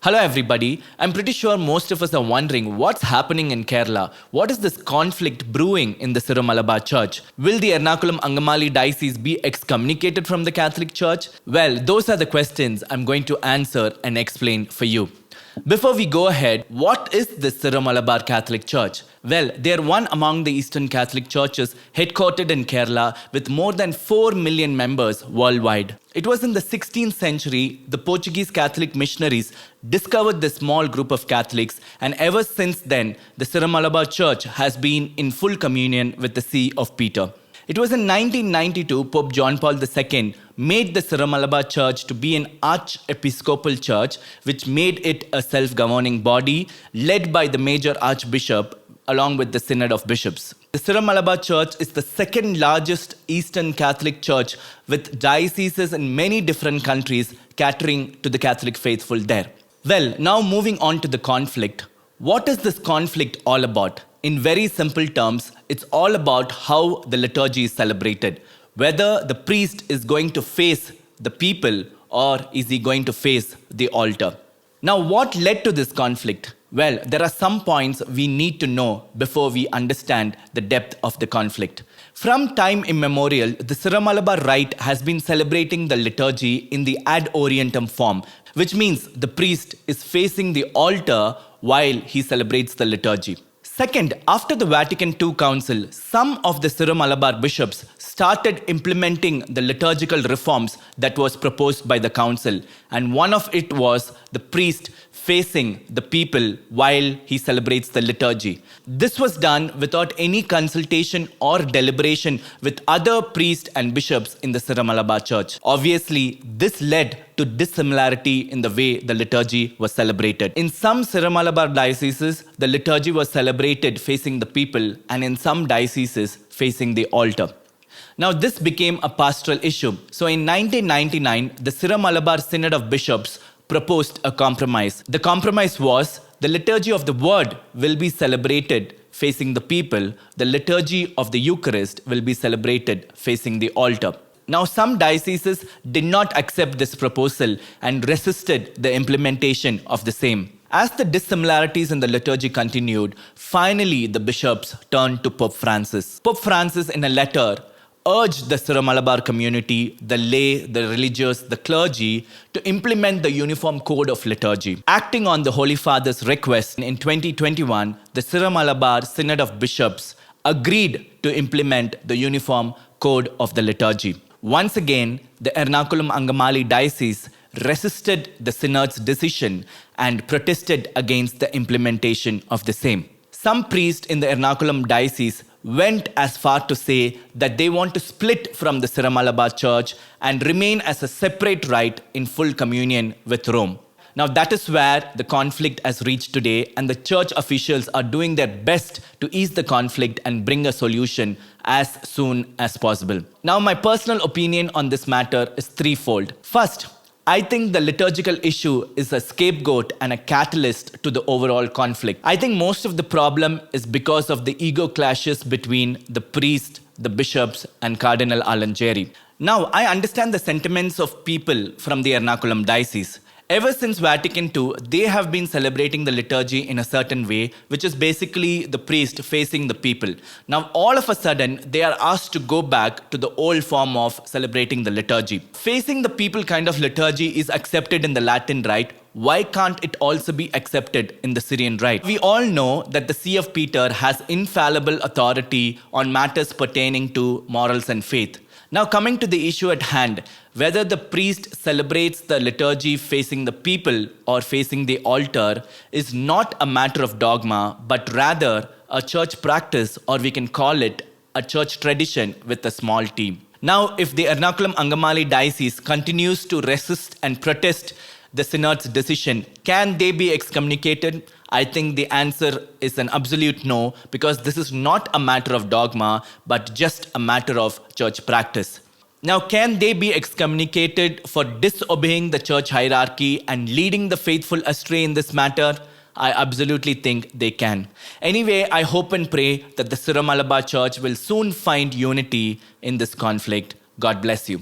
Hello everybody. I'm pretty sure most of us are wondering what's happening in Kerala. What is this conflict brewing in the SYRO MALABAR Church? Will the Ernakulam Angamali diocese be excommunicated from the Catholic Church? Well, those are the questions I'm going to answer and explain for you. Before we go ahead, what is the SYRO MALABAR Catholic Church? Well, they are one among the Eastern Catholic churches headquartered in Kerala with more than 4 million members worldwide. It was in the 16th century the Portuguese Catholic missionaries discovered this small group of Catholics, and ever since then, the SYRO MALABAR Church has been in full communion with the See of Peter. It was in 1992 Pope John Paul II made the SYRO MALABAR Church to be an archiepiscopal church, which made it a self-governing body led by the major archbishop along with the Synod of Bishops. The SYRO MALABAR Church is the second largest Eastern Catholic church with dioceses in many different countries catering to the Catholic faithful there. Well, now moving on to the conflict. What is this conflict all about? In very simple terms, it's all about how the liturgy is celebrated. Whether the priest is going to face the people or is he going to face the altar. Now, what led to this conflict? Well, there are some points we need to know before we understand the depth of the conflict. From time immemorial, the SYRO MALABAR Rite has been celebrating the liturgy in the ad orientem form, which means the priest is facing the altar while he celebrates the liturgy. Second, after the Vatican II Council, some of the SYRO MALABAR bishops started implementing the liturgical reforms that was proposed by the council, and one of it was the priest facing the people while he celebrates the liturgy. This was done without any consultation or deliberation with other priests and bishops in the SYRO MALABAR Church. Obviously, this led to dissimilarity in the way the liturgy was celebrated. In some SYRO MALABAR dioceses, the liturgy was celebrated facing the people, and in some dioceses, facing the altar. Now, this became a pastoral issue. So in 1999, the SYRO MALABAR Synod of Bishops proposed a compromise. The compromise was the liturgy of the word will be celebrated facing the people. The liturgy of the Eucharist will be celebrated facing the altar. Now, some dioceses did not accept this proposal and resisted the implementation of the same. As the dissimilarities in the liturgy continued, finally the bishops turned to Pope Francis. Pope Francis, in a letter, urged the SYRO MALABAR community, the lay, the religious, the clergy, to implement the Uniform Code of Liturgy. Acting on the Holy Father's request, in 2021, the SYRO MALABAR Synod of Bishops agreed to implement the Uniform Code of the Liturgy. Once again, the Ernakulam Angamali diocese resisted the synod's decision and protested against the implementation of the same. Some priests in the Ernakulam diocese went as far to say that they want to split from the SYRO MALABAR Church and remain as a separate rite in full communion with Rome. Now, that is where the conflict has reached today, and the church officials are doing their best to ease the conflict and bring a solution as soon as possible. Now, my personal opinion on this matter is threefold. First, I think the liturgical issue is a scapegoat and a catalyst to the overall conflict. I think most of the problem is because of the ego clashes between the priest, the bishops, and Cardinal Alanjeri. Now, I understand the sentiments of people from the Ernakulam diocese. Ever since Vatican II, they have been celebrating the liturgy in a certain way, which is basically the priest facing the people. Now, all of a sudden, they are asked to go back to the old form of celebrating the liturgy. Facing the people kind of liturgy is accepted in the Latin Rite. Why can't it also be accepted in the Syrian Rite? We all know that the See of Peter has infallible authority on matters pertaining to morals and faith. Now, coming to the issue at hand, whether the priest celebrates the liturgy facing the people or facing the altar is not a matter of dogma, but rather a church practice, or we can call it a church tradition with a small t. Now, if the Ernakulam Angamali diocese continues to resist and protest the synod's decision, can they be excommunicated? I think the answer is an absolute no, because this is not a matter of dogma, but just a matter of church practice. Now, can they be excommunicated for disobeying the church hierarchy and leading the faithful astray in this matter? I absolutely think they can. Anyway, I hope and pray that the SYRO MALABAR Church will soon find unity in this conflict. God bless you.